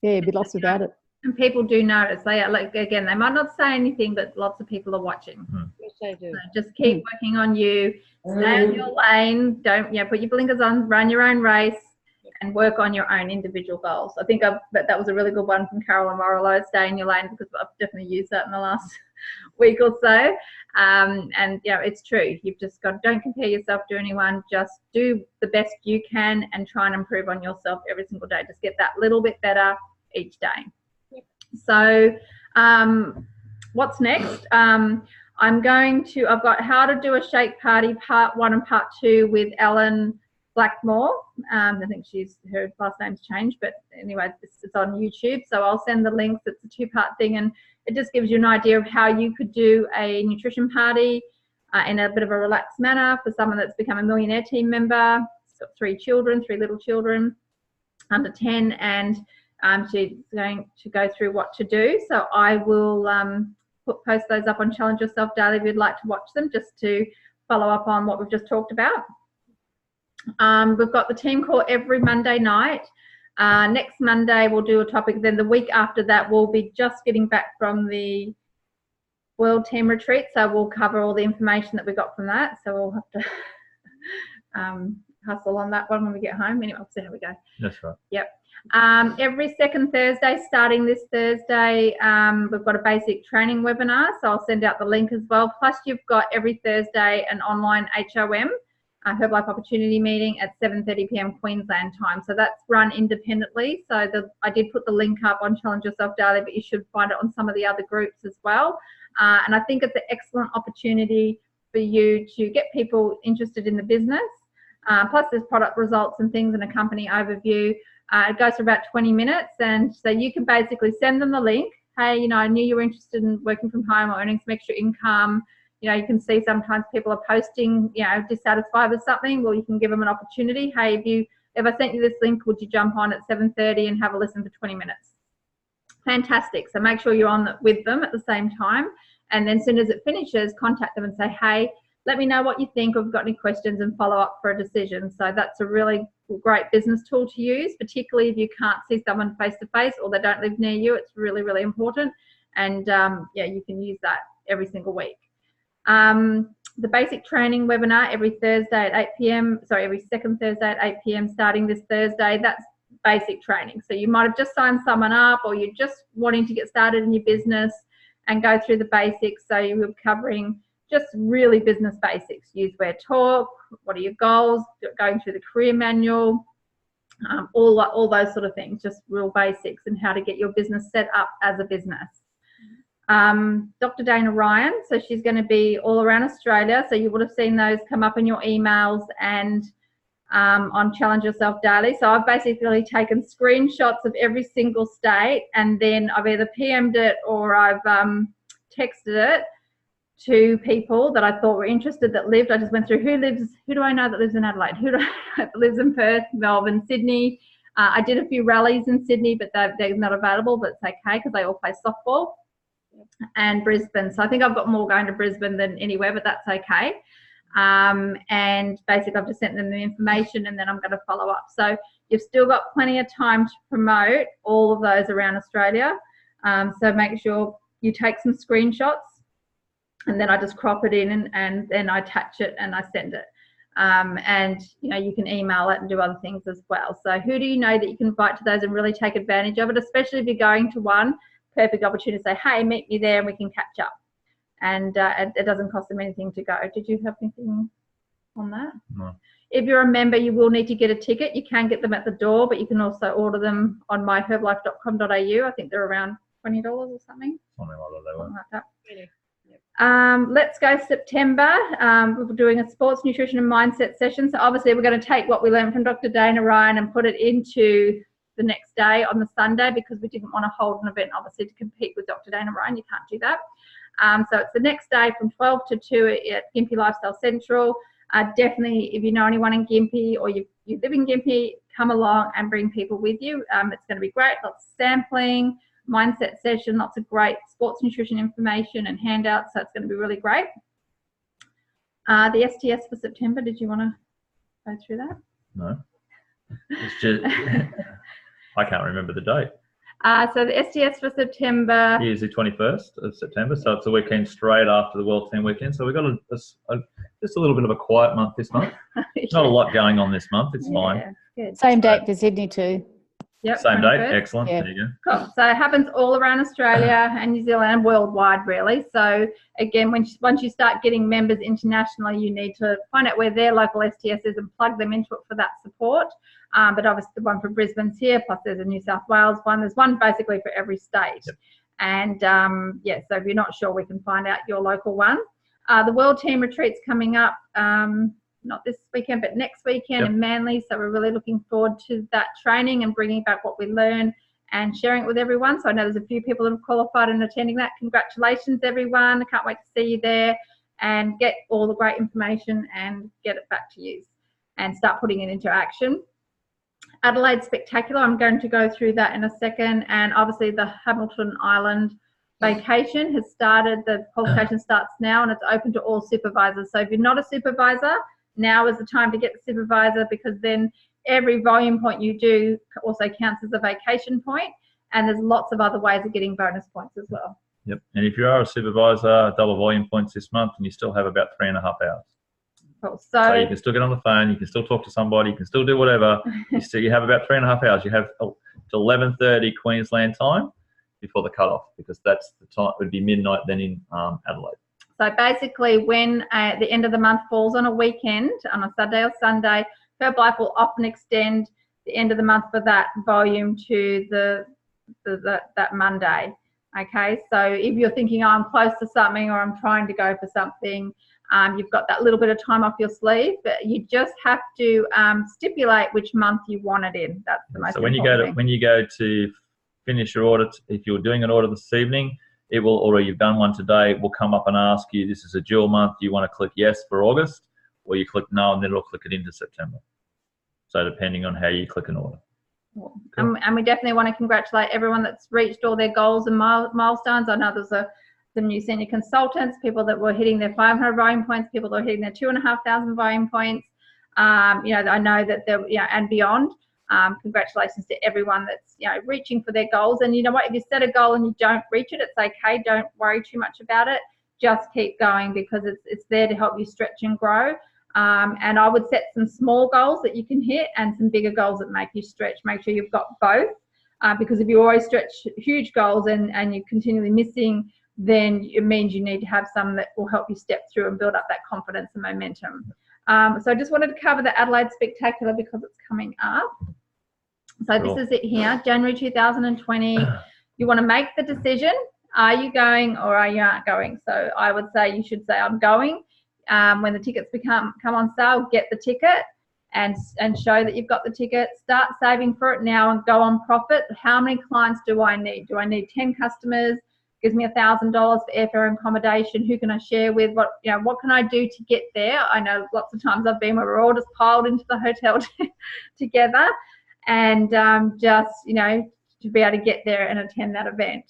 yeah, you'd be lost without it. And people do notice. They are, like, again, they might not say anything, but lots of people are watching. Yes, they do. So just keep working on you. Stay in your lane. Don't, put your blinkers on, run your own race, and work on your own individual goals. I think that was a really good one from Carolyn Morello, stay in your lane, because I've definitely used that in the last week or so. And it's true. You've just got, don't compare yourself to anyone. Just do the best you can and try and improve on yourself every single day. Just get that little bit better each day. Yep. So what's next? I've got How to Do a Shake Party Part 1 and Part 2 with Ellen Blackmore. I think her last name's changed, but anyway, it's on YouTube. So I'll send the links. It's a 2-part thing, and it just gives you an idea of how you could do a nutrition party in a bit of a relaxed manner for someone that's become a Millionaire team member. She's got 3 little children under 10, and she's going to go through what to do. So I will post those up on Challenge Yourself Daily if you'd like to watch them, just to follow up on what we've just talked about. We've got the team call every Monday night. Next Monday we'll do a topic. Then the week after that we'll be just getting back from the World Team Retreat, so we'll cover all the information that we got from that. So we'll have to hustle on that one when we get home. Anyway, we'll see how we go. That's right. Yep. Every second Thursday, starting this Thursday, we've got a basic training webinar, so I'll send out the link as well. Plus, you've got every Thursday an online HOM, Herbalife Opportunity Meeting at 7:30 p.m. Queensland time. So that's run independently. So I did put the link up on Challenge Yourself Daily, but you should find it on some of the other groups as well. And I think it's an excellent opportunity for you to get people interested in the business. Plus, there's product results and things and a company overview. It goes for about 20 minutes, and so you can basically send them the link. Hey, I knew you were interested in working from home or earning some extra income. You can see sometimes people are posting, dissatisfied with something. Well, you can give them an opportunity. Hey, if I sent you this link, would you jump on at 7:30 and have a listen for 20 minutes? Fantastic. So make sure you're on with them at the same time. And then as soon as it finishes, contact them and say, hey, let me know what you think, or if you've got any questions, and follow up for a decision. So that's a really great business tool to use, particularly if you can't see someone face to face or they don't live near you. It's really, really important. And you can use that every single week. The basic training webinar every Thursday at 8 p.m. Sorry, every second Thursday at 8 p.m. starting this Thursday. That's basic training. So you might have just signed someone up, or you're just wanting to get started in your business and go through the basics. So you're covering just really business basics. Use, where, talk, what are your goals, going through the career manual, all those sort of things, just real basics, and how to get your business set up as a business. Dr. Dana Ryan, so she's going to be all around Australia. So you would have seen those come up in your emails and on Challenge Yourself Daily. So I've basically taken screenshots of every single state, and then I've either PM'd it or I've texted it to people that I thought were interested that lived. I just went through who do I know that lives in Adelaide, who do I know that lives in Perth, Melbourne, Sydney. I did a few rallies in Sydney, but they're not available, but it's okay because they all play softball. And Brisbane. So I think I've got more going to Brisbane than anywhere, but that's okay. And basically I've just sent them the information, and then I'm going to follow up. So you've still got plenty of time to promote all of those around Australia. So make sure you take some screenshots, and then I just crop it in and then I attach it and I send it. And you can email it and do other things as well. So who do you know that you can invite to those and really take advantage of it, especially if you're going to one? Perfect opportunity to say, hey, meet me there and we can catch up. And it doesn't cost them anything to go. Did you have anything on that? No. If you're a member, you will need to get a ticket. You can get them at the door, but you can also order them on myherbalife.com.au. I think they're around $20 or something. Something like that. Really? Let's go September. We're doing a sports nutrition and mindset session. So obviously we're going to take what we learned from Dr. Dana Ryan and put it into the next day on the Sunday, because we didn't want to hold an event obviously to compete with Dr. Dana Ryan. You can't do that. So it's the next day from 12 to 2 at Gympie Lifestyle Central. Definitely, if you know anyone in Gympie or you live in Gympie, come along and bring people with you. It's going to be great. Lots of sampling, mindset session, lots of great sports nutrition information and handouts. So it's going to be really great. The STS for September, did you want to go through that? No. It's just, I can't remember the date. So the STS for September is the 21st of September, so it's a weekend straight after the World Team Weekend. So we've got just a little bit of a quiet month this month. Yeah. Not a lot going on this month. It's fine. Good. Same date for Sydney too. Yep, Same date. 21st. Excellent. Yeah. There you go. Cool. So it happens all around Australia and New Zealand and worldwide, really. So again, once you start getting members internationally, you need to find out where their local STS is and plug them into it for that support. But obviously the one for Brisbane's here, plus there's a New South Wales one. There's one basically for every state. Yep. And yeah, so if you're not sure, we can find out your local one. The World Team Retreat's coming up, not this weekend, but next weekend in Manly. So we're really looking forward to that training and bringing back what we learn and sharing it with everyone. So I know there's a few people that have qualified and attending that. Congratulations, everyone. I can't wait to see you there and get all the great information and get it back to you and start putting it into action. Adelaide Spectacular, I'm going to go through that in a second. And obviously the Hamilton Island vacation has started. The qualification starts now and it's open to all supervisors. So if you're not a supervisor, now is the time to get the supervisor, because then every volume point you do also counts as a vacation point, and there's lots of other ways of getting bonus points as well. Yep. And if you are a supervisor, double volume points this month, and you still have about 3.5 hours. Cool. So you can still get on the phone, you can still talk to somebody, you can still do whatever. You have about 3.5 hours. You have to 11:30 Queensland time before the cutoff, because that's the time. It would be midnight then in Adelaide. So basically, when the end of the month falls on a weekend, on a Saturday or Sunday, Herb Life will often extend the end of the month for that volume to that Monday. Okay, so if you're thinking, oh, I'm close to something, or I'm trying to go for something, you've got that little bit of time off your sleeve, but you just have to stipulate which month you want it in. That's the most important thing. When you go to finish your order, if you're doing an order this evening, it will, or you've done one today, it will come up and ask you, this is a dual month, do you want to click yes for August, or you click no, and then it'll click it into September. So depending on how you click an order. Cool. And we definitely want to congratulate everyone that's reached all their goals and milestones. I know there's some new senior consultants, people that were hitting their 500 volume points, people that were hitting their 2,500 volume points. You know, I know that they're, you know, and beyond. Congratulations to everyone that's, you know, reaching for their goals. And you know what, if you set a goal and you don't reach it, it's okay. Don't worry too much about it. Just keep going, because it's there to help you stretch and grow. And I would set some small goals that you can hit and some bigger goals that make you stretch. Make sure you've got both, because if you always stretch huge goals and you're continually missing, then it means you need to have some that will help you step through and build up that confidence and momentum. So I just wanted to cover the Adelaide Spectacular because it's coming up. So This is it here, January 2020. You want to make the decision. Are you going or are you not going? So I would say you should say, I'm going. When the tickets come on sale, get the ticket and show that you've got the ticket. Start saving for it now and go on profit. How many clients do I need? Do I need 10 customers? Gives me $1,000 for airfare and accommodation. Who can I share with? What can I do to get there? I know lots of times I've been where we're all just piled into the hotel together, and just, you know, to be able to get there and attend that event.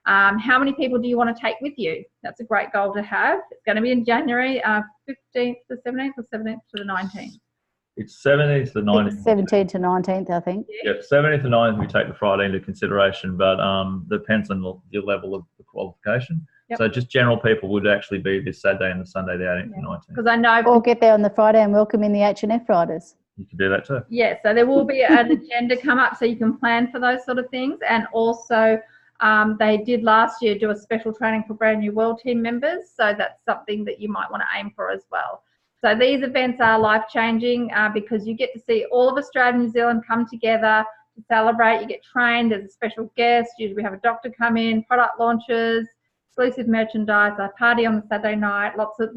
How many people do you want to take with you? That's a great goal to have. It's going to be in January 15th to 17th or 17th to the 19th. It's 17th to 19th. 17th to 19th, I think. Yep, 17th to 19th we take the Friday into consideration, but depends on your level of the qualification. Yep. So just general people would actually be this Saturday and the Sunday, the 18th and 19th. Because I know. Or get there on the Friday and welcome in the H&F riders. You can do that too. Yeah, so there will be an agenda come up so you can plan for those sort of things. And also they did last year do a special training for brand new World Team members. So that's something that you might want to aim for as well. So these events are life-changing because you get to see all of Australia and New Zealand come together to celebrate. You get trained as a special guest. Usually we have a doctor come in, product launches, exclusive merchandise, a party on the Saturday night, lots of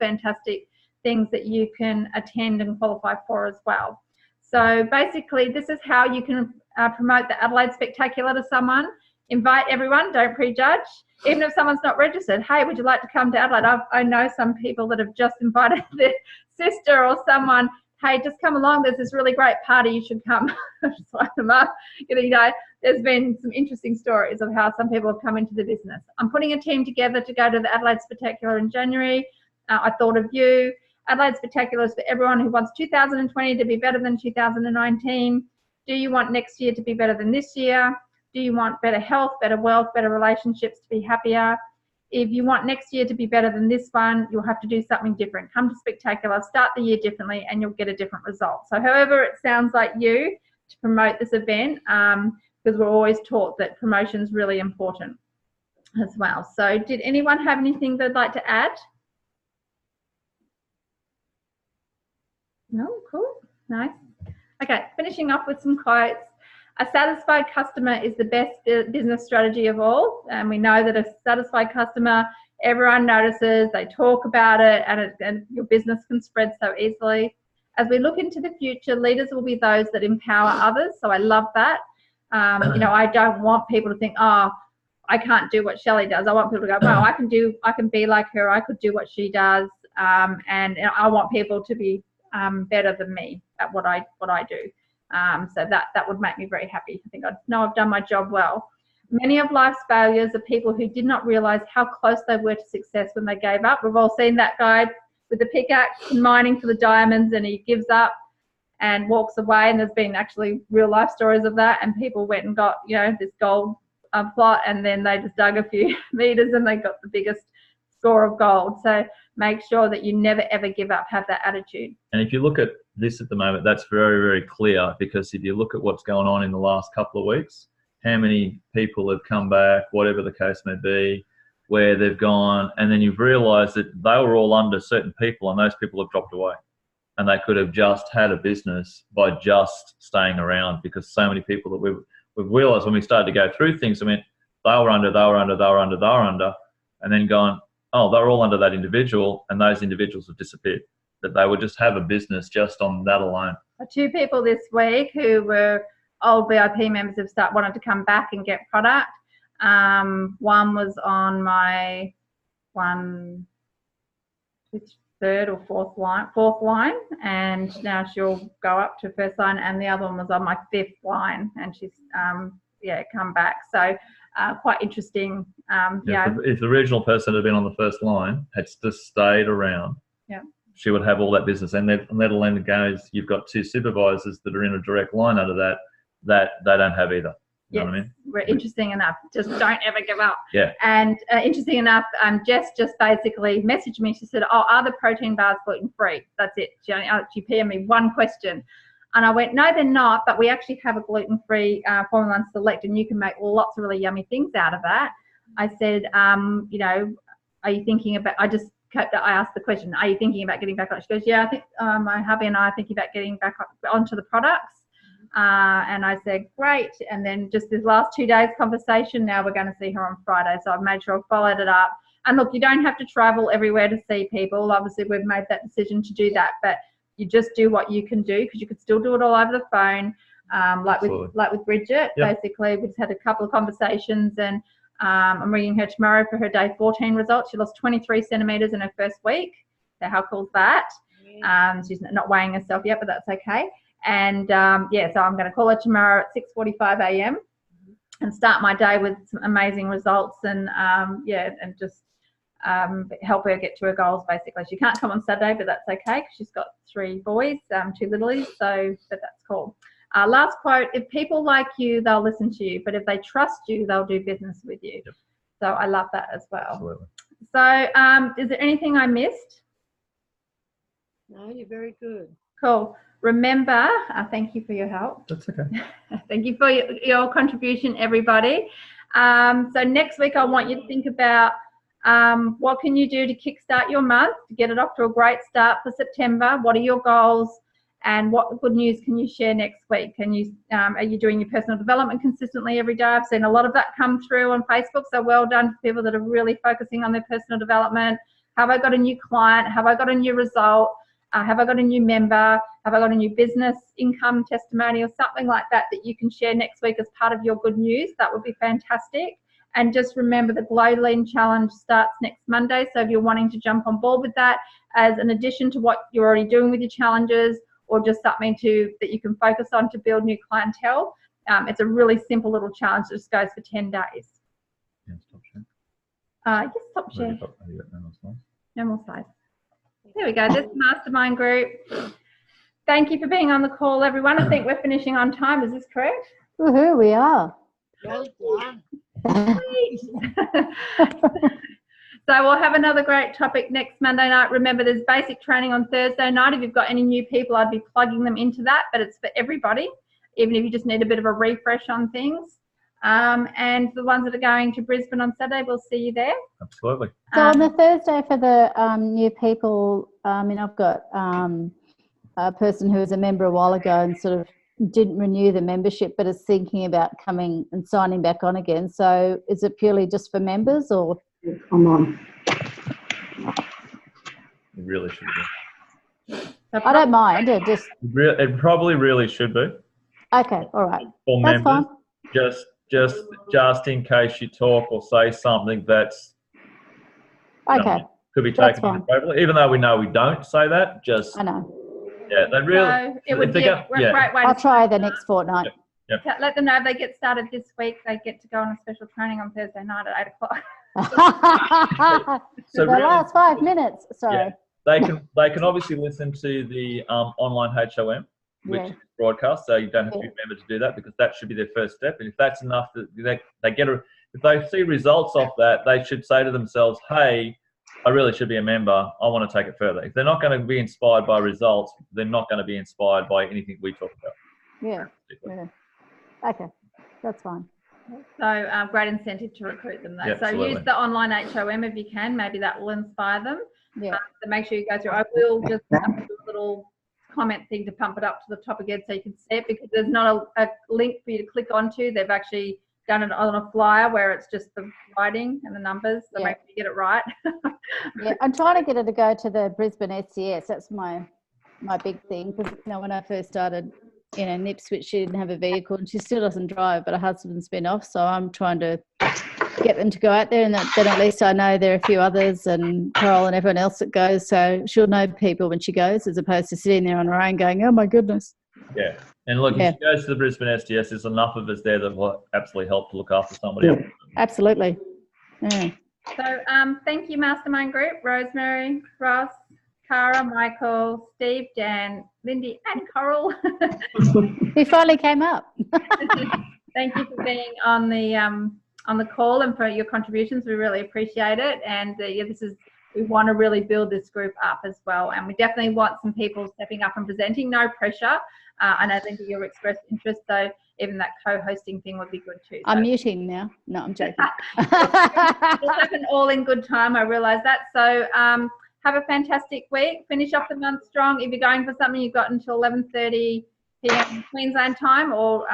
fantastic things that you can attend and qualify for as well. So basically this is how you can promote the Adelaide Spectacular to someone. Invite everyone, don't prejudge. Even if someone's not registered, hey, would you like to come to Adelaide? I know some people that have just invited their sister or someone, hey, just come along, there's this really great party, you should come. Just line them up. You know, there's been some interesting stories of how some people have come into the business. I'm putting a team together to go to the Adelaide Spectacular in January. I thought of you. Adelaide Spectacular is for everyone who wants 2020 to be better than 2019. Do you want next year to be better than this year? Do you want better health, better wealth, better relationships, to be happier? If you want next year to be better than this one, you'll have to do something different. Come to Spectacular, start the year differently, and you'll get a different result. So however it sounds like you to promote this event, because we're always taught that promotion is really important as well. So did anyone have anything they'd like to add? No? Cool. Nice. Okay, finishing off with some quotes. A satisfied customer is the best business strategy of all. And we know that a satisfied customer, everyone notices, they talk about it, and your business can spread so easily. As we look into the future, leaders will be those that empower others. So I love that. I don't want people to think, oh, I can't do what Shelley does. I want people to go, wow, I can be like her. I could do what she does. And I want people to be better than me at what I do. So that would make me very happy. I think I know I've done my job well. Many of life's failures are people who did not realize how close they were to success when they gave up. We've all seen that guy with the pickaxe mining for the diamonds, and he gives up and walks away. And there's been actually real life stories of that. And people went and got, this gold plot, and then they just dug a few meters and they got the biggest score of gold. So make sure that you never ever give up. Have that attitude. And if you look at this at the moment, that's very, very clear, because if you look at what's going on in the last couple of weeks, how many people have come back, whatever the case may be, where they've gone, and then you've realised that they were all under certain people, and those people have dropped away, and they could have just had a business by just staying around, because so many people that we've realised when we started to go through things, I mean, they were under, and then gone, oh, they're all under that individual, and those individuals have disappeared. That they would just have a business just on that alone. 2 people this week who were old VIP members have wanted to come back and get product. One was on my third or fourth line, and now she'll go up to first line, and the other one was on my 5th line, and she's come back. So quite interesting. If the original person had been on the first line, had just stayed around, she would have all that business. And let alone goes, you've got 2 supervisors that are in a direct line under that they don't have either. You know what I mean? Interesting enough. Just don't ever give up. Yeah. And interesting enough, Jess just basically messaged me. She said, oh, are the protein bars gluten-free? That's it. She PM'd me 1 question. And I went, no, they're not, but we actually have a gluten-free Formula 1 Select, and you can make lots of really yummy things out of that. I said, are you thinking about, I asked the question, are you thinking about getting back on? She goes, yeah, I think my hubby and I are thinking about getting back onto the products. And I said, great. And then just this last 2 days conversation, now we're going to see her on Friday. So I've made sure I've followed it up. And look, you don't have to travel everywhere to see people. Obviously, we've made that decision to do that, but you just do what you can do, because you could still do it all over the phone. Like with Bridget, basically, we just had a couple of conversations, and I'm ringing her tomorrow for her day 14 results. She lost 23 centimeters in her first week. So how cool is that? She's not weighing herself yet, but that's okay. And so I'm going to call her tomorrow at 6:45 a.m. and start my day with some amazing results, and and just help her get to her goals. Basically, she can't come on Saturday, but that's okay because she's got 3 boys, 2 littlies, but that's cool. Last quote: if people like you, they'll listen to you, but if they trust you, they'll do business with you. Yep. So I love that as well. Absolutely. So is there anything I missed? No, you're very good. Cool. Remember, thank you for your help. That's okay. Thank you for your contribution, everybody. So next week, I want you to think about what can you do to kickstart your month, to get it off to a great start for September. What are your goals, and what good news can you share next week? Are you doing your personal development consistently every day? I've seen a lot of that come through on Facebook, so well done to people that are really focusing on their personal development. Have I got a new client? Have I got a new result? Have I got a new member? Have I got a new business income testimonial? Something like that you can share next week as part of your good news. That would be fantastic. And just remember, the Glow Lean Challenge starts next Monday. So if you're wanting to jump on board with that as an addition to what you're already doing with your challenges, or just something that you can focus on to build new clientele, it's a really simple little challenge that just goes for 10 days. Yeah, stop share. Yes, stop share. No more slides. There we go. This is the mastermind group. Thank you for being on the call, everyone. I think we're finishing on time. Is this correct? Woohoo, we are. Well done. So we'll have another great topic next Monday night. Remember, there's basic training on Thursday night. If you've got any new people, I'd be plugging them into that, but it's for everybody, even if you just need a bit of a refresh on things. And the ones that are going to Brisbane on Saturday, we'll see you there. Absolutely. So on the Thursday for the new people, I've got a person who was a member a while ago and sort of didn't renew the membership, but is thinking about coming and signing back on again. So is it purely just for members, or? Come on. It really should be. I don't mind. It probably really should be. Okay, all right. For That's members, fine. just in case you talk or say something that's Okay. Could be That's taken inappropriately, even though we know we don't say that. I know. Yeah, they really. So it would be a great way I'll to try the next fortnight. let them know if they get started this week. They get to go on a special training on Thursday night at 8 o'clock. So the last 5 minutes. Sorry. Yeah, they can obviously listen to the online HOM, which is broadcast. So you don't have to be a member to do that, because that should be their first step. And if that's enough, that they get if they see results off that, they should say to themselves, "Hey, I really should be a member. I want to take it further." If they're not going to be inspired by results, they're not going to be inspired by anything we talk about. Yeah. Okay, that's fine. So great incentive to recruit them though. Yeah, so absolutely. use the online HOM if you can. Maybe that will inspire them. Yeah. So make sure you go through. I will just do a little comment thing to pump it up to the top again so you can see it, because there's not a link for you to click onto. They've actually done it on a flyer where it's just the writing and the numbers. So make sure you get it right. Yeah, I'm trying to get her to go to the Brisbane SCS. That's my big thing, because when I first started in Ipswich, she didn't have a vehicle and she still doesn't drive, but her husband's been off, so I'm trying to get them to go out there, and then at least I know there are a few others and Carol and everyone else that goes, so she'll know people when she goes, as opposed to sitting there on her own going, oh my goodness. Yeah, and look, if she goes to the Brisbane STS, there's enough of us there that will absolutely help to look after somebody else. Absolutely. Yeah. So thank you, Mastermind Group, Rosemary, Ross, Cara, Michael, Steve, Dan, Lindy, and Coral. He finally came up. Thank you for being on the call and for your contributions. We really appreciate it. And we want to really build this group up as well. And we definitely want some people stepping up and presenting. No pressure. And I think you'll express interest, so even that co-hosting thing would be good too. I'm muting now. No, I'm joking. It'll happen all in good time. I realise that. So have a fantastic week. Finish off the month strong. If you're going for something, you've got until 11:30 p.m. Queensland time, or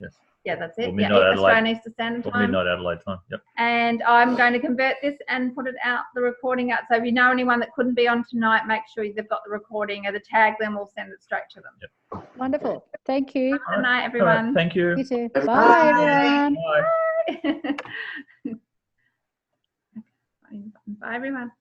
yes. Yeah, that's it. Australian Eastern Standard Time. Time. Midnight Adelaide time. Yep. And I'm going to convert this and put it out, the recording out. So if you know anyone that couldn't be on tonight, make sure they've got the recording, or tag them, we'll send it straight to them. Yep. Wonderful. Thank you. Good night, everyone. Right, thank you. You too. Bye, everyone. Bye. Bye, everyone.